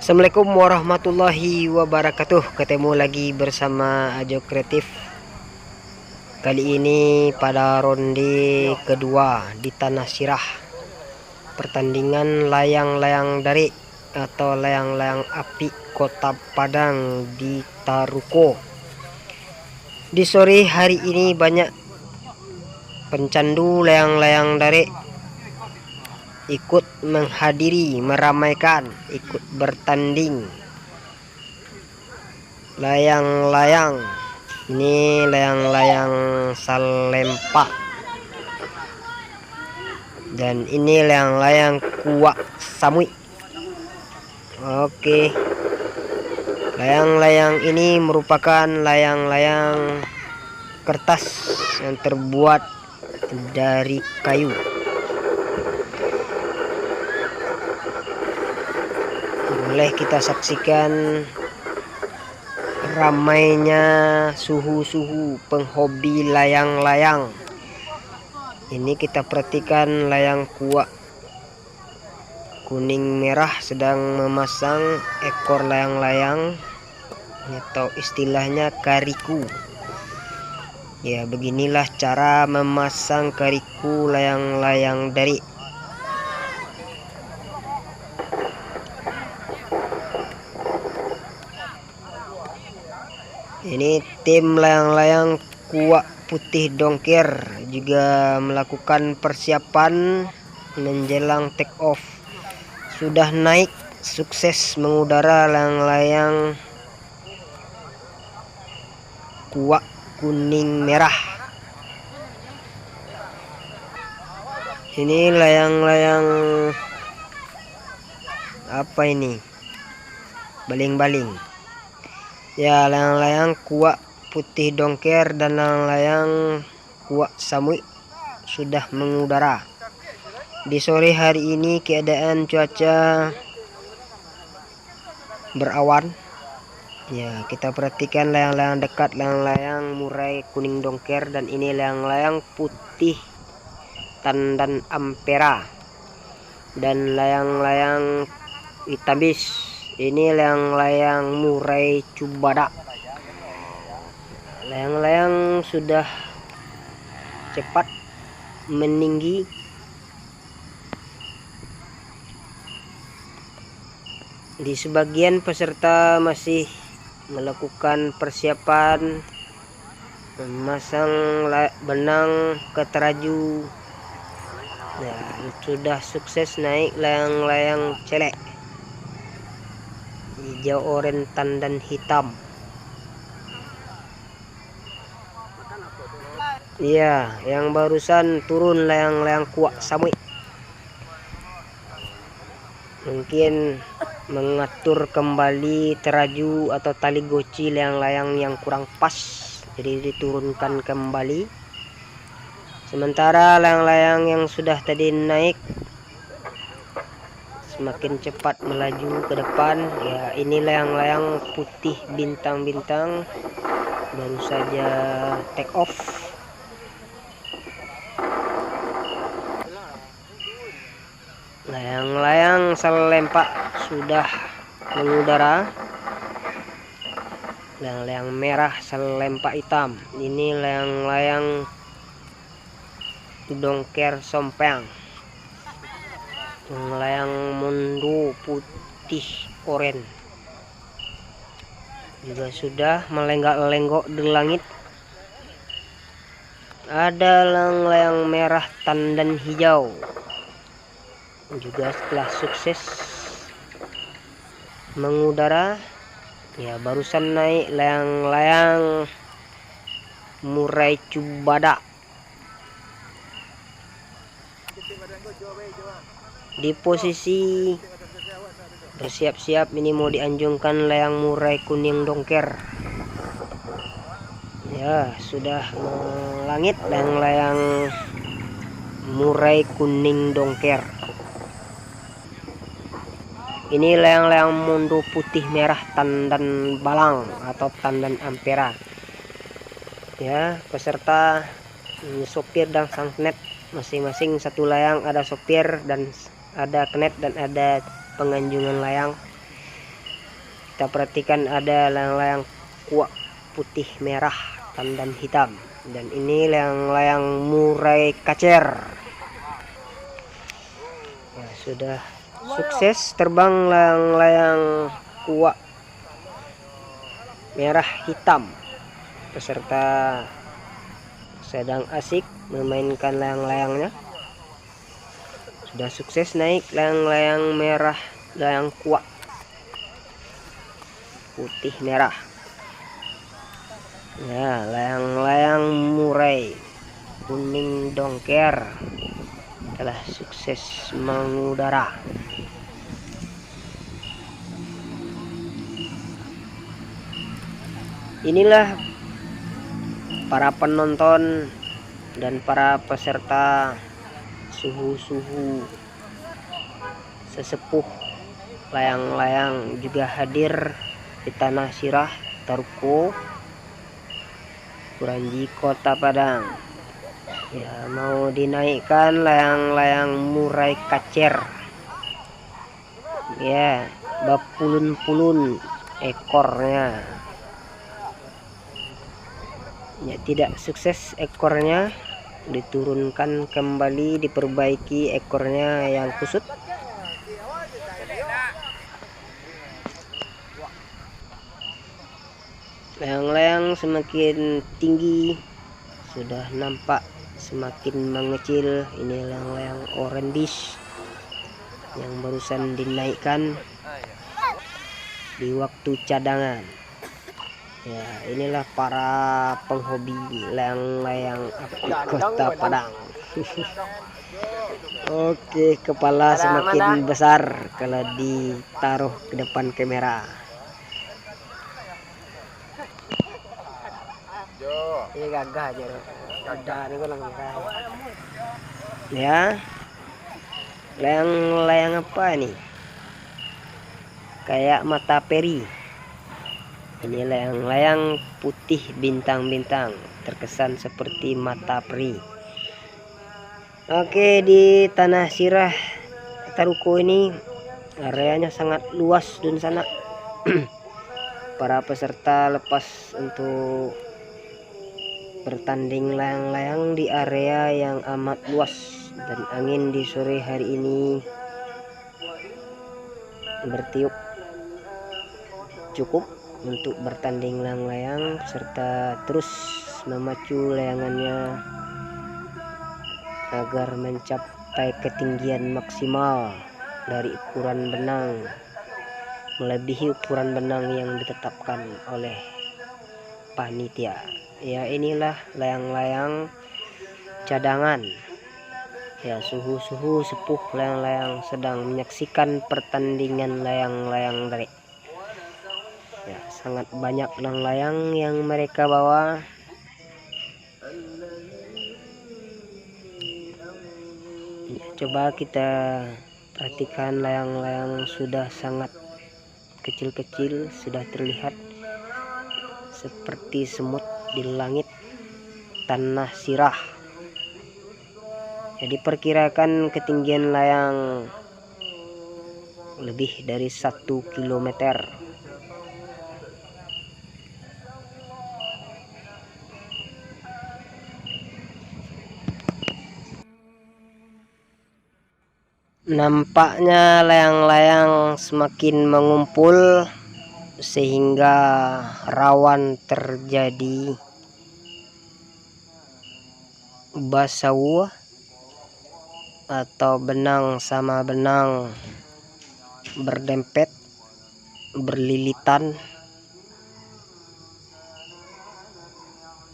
Assalamualaikum warahmatullahi wabarakatuh. Ketemu lagi bersama Ajo Kreatif. Kali ini pada ronde kedua di Tanah Sirah, pertandingan layang-layang dari atau layang-layang api Kota Padang di Taruko. Di sore hari ini banyak pencandu layang-layang dari ikut menghadiri, meramaikan, ikut bertanding layang-layang. Ini layang-layang Salempa, dan ini layang-layang Kuak Samui. Oke, layang-layang ini merupakan layang-layang kertas yang terbuat dari kayu. Boleh kita saksikan ramainya suhu-suhu penghobi layang-layang. Ini kita perhatikan layang kuak kuning merah sedang memasang ekor layang-layang, atau istilahnya kariku. Ya, beginilah cara memasang kariku layang-layang dari. Ini tim layang-layang Kuak Putih Dongker juga melakukan persiapan menjelang take off. Sudah naik sukses mengudara layang-layang Kuak kuning merah. Ini layang-layang apa ini? Baling-baling. Ya, layang-layang Kuak Putih Dongker dan layang-layang Kuak Samui sudah mengudara. Di sore hari ini keadaan cuaca berawan. Ya, kita perhatikan layang-layang dekat, layang-layang murai kuning dongker, dan ini layang-layang putih tandan ampera dan layang-layang hitam bis. Ini layang-layang murai cubada. Layang-layang sudah cepat meninggi. Di sebagian peserta masih melakukan persiapan memasang benang ke teraju. Nah, sudah sukses naik layang-layang celek hijau, oranye, tandan hitam. Iya, yang barusan turun layang-layang Kuak Samui. Mungkin mengatur kembali teraju atau tali goci layang-layang yang kurang pas, jadi diturunkan kembali. Sementara layang-layang yang sudah tadi naik semakin cepat melaju ke depan. Ya, ini layang-layang putih bintang-bintang baru saja take off. Layang-layang Salempa sudah mengudara. Layang-layang merah Salempa hitam. Ini layang-layang Dongker Sompang. Layang mundu putih oranye juga sudah melenggak-lenggok di langit. Ada layang-layang merah tandan hijau juga setelah sukses mengudara. Ya, barusan naik layang-layang murai cubada. Di posisi bersiap-siap ini mau dianjungkan layang murai kuning dongker. Ya, sudah melangit layang-layang murai kuning dongker. Ini layang-layang mundu putih merah tandan balang atau tandan ampera. Ya, peserta sopir dan sang knet masing-masing satu layang, ada sopir dan ada knet dan ada penganjungan layang. kita perhatikan ada layang-layang kuak putih merah tandan hitam, dan ini layang-layang murai kacer. Ya, sudah sukses terbang layang-layang kuak merah hitam. Peserta sedang asik memainkan layang-layangnya. Sudah sukses naik layang-layang merah, layang kuak putih merah. Ya, layang-layang murai kuning dongker telah sukses mengudara. Inilah para penonton dan para peserta suhu-suhu sesepuh layang-layang juga hadir di Tanah Sirah, Taroko, Kuranji, Kota Padang. Ya, mau dinaikkan layang-layang murai kacer. Ya, bapulun-pulun ekornya. Ya, tidak sukses ekornya, diturunkan kembali, diperbaiki ekornya yang kusut. Layang-layang semakin tinggi, sudah nampak semakin mengecil. Ini layang-layang orange yang barusan dinaikkan di waktu cadangan. Ya, inilah para penghobi layang-layang api Kota Padang. Oke, kepala semakin besar kalau ditaruh ke depan kamera. Ini gagah aja, ada nih gue langsung ya. Layang-layang apa nih? Kayak mata peri. Ini layang-layang putih bintang-bintang, terkesan seperti mata peri. Oke, di Tanah Sirah Taroko ini areanya sangat luas dan sana. Para peserta lepas untuk bertanding layang-layang di area yang amat luas, dan angin di sore hari ini bertiup cukup untuk bertanding layang-layang, serta terus memacu layangannya agar mencapai ketinggian maksimal dari ukuran benang, melebihi ukuran benang yang ditetapkan oleh panitia. Ya, inilah layang-layang cadangan. Ya, suhu-suhu sepuh layang-layang sedang menyaksikan pertandingan layang-layang dari. Ya, sangat banyak layang-layang yang mereka bawa. Ya, coba kita perhatikan, layang-layang sudah sangat kecil-kecil, sudah terlihat seperti semut di langit Tanah Sirah. Jadi perkirakan ketinggian layang lebih dari 1 kilometer. Nampaknya layang-layang semakin mengumpul sehingga rawan terjadi basawuh atau benang sama benang berdempet, berlilitan.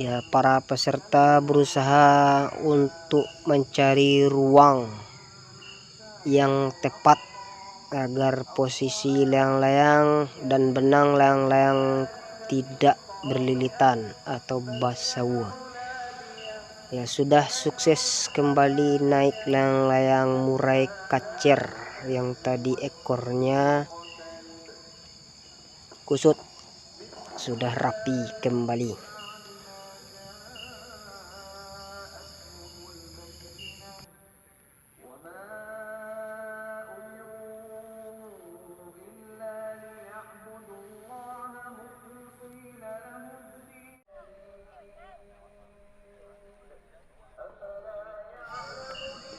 Ya, para peserta berusaha untuk mencari ruang yang tepat agar posisi layang-layang dan benang layang-layang tidak berlilitan atau basawuh. Ya, sudah sukses kembali naik layang-layang murai kacer yang tadi ekornya kusut, sudah rapi kembali.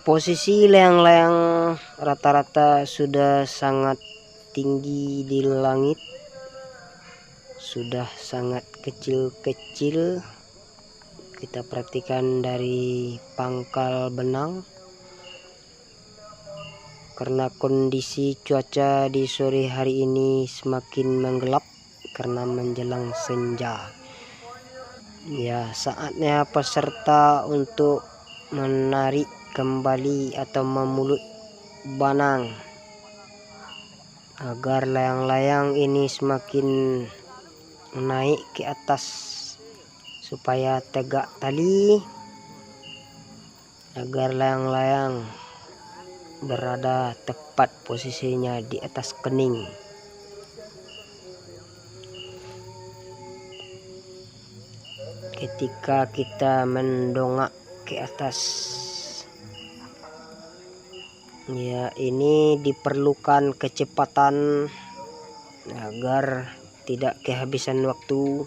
Posisi layang-layang rata-rata sudah sangat tinggi di langit, sudah sangat kecil-kecil. Kita perhatikan dari pangkal benang. Karena kondisi cuaca di sore hari ini semakin menggelap karena menjelang senja. Ya, saatnya peserta untuk menarik kembali atau memulut benang agar layang-layang ini semakin naik ke atas supaya tegak tali, agar layang-layang berada tepat posisinya di atas kening. Ketika kita mendongak ke atas, ya, ini diperlukan kecepatan agar tidak kehabisan waktu.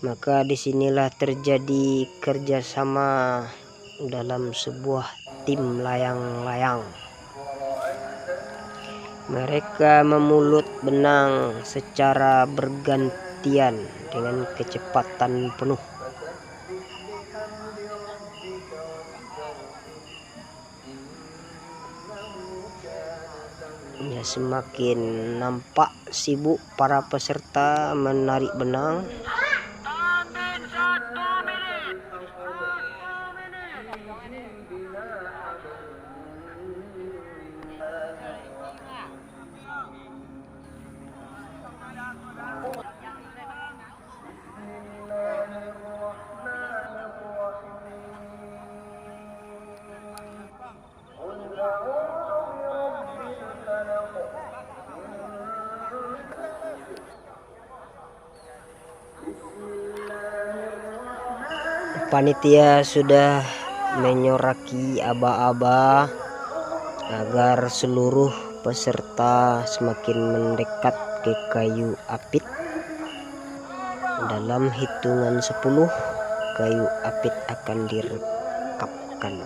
Maka disinilah terjadi kerjasama dalam sebuah tim layang-layang. Mereka memulut benang secara bergantian dengan kecepatan penuh. Ya, semakin nampak sibuk para peserta menarik benang. Panitia sudah menyoraki aba-aba agar seluruh peserta semakin mendekat ke kayu apit. Dalam hitungan 10, kayu apit akan direkapkan.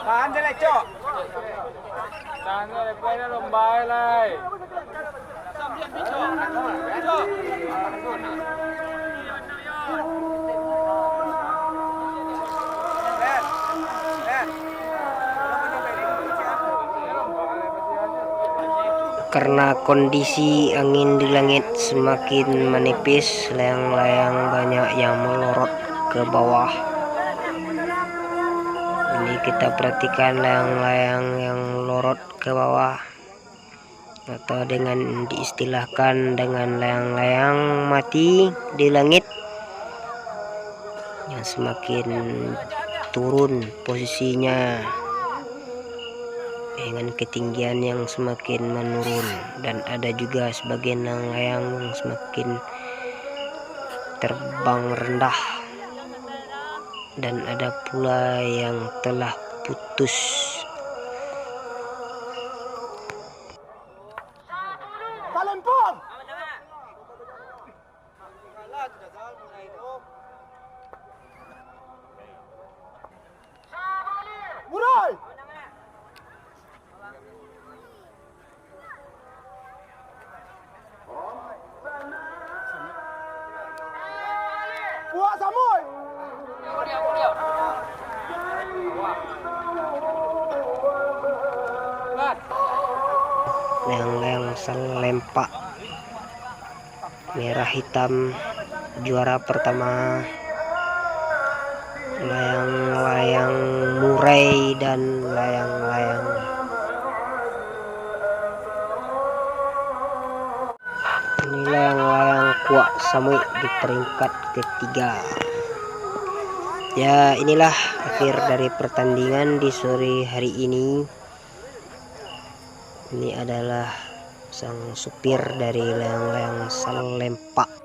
Tahan dyan lang, Chok. Tahan dyan lang, pwede lumbay lang. Karena kondisi angin di langit semakin menipis, layang-layang banyak yang melorot ke bawah. Ini kita perhatikan layang-layang yang lorot ke bawah, atau dengan diistilahkan dengan layang-layang mati di langit, yang semakin turun posisinya dengan ketinggian yang semakin menurun, dan ada juga sebagian layang yang semakin terbang rendah, dan ada pula yang telah putus. Buat Samoy. Salempa merah hitam juara pertama, layang-layang murai dan layang-layang ini, layang-layang kuak samui di peringkat ketiga. Ya, inilah akhir dari pertandingan di sore hari ini. Ini adalah sang supir dari layang-layang Salempa.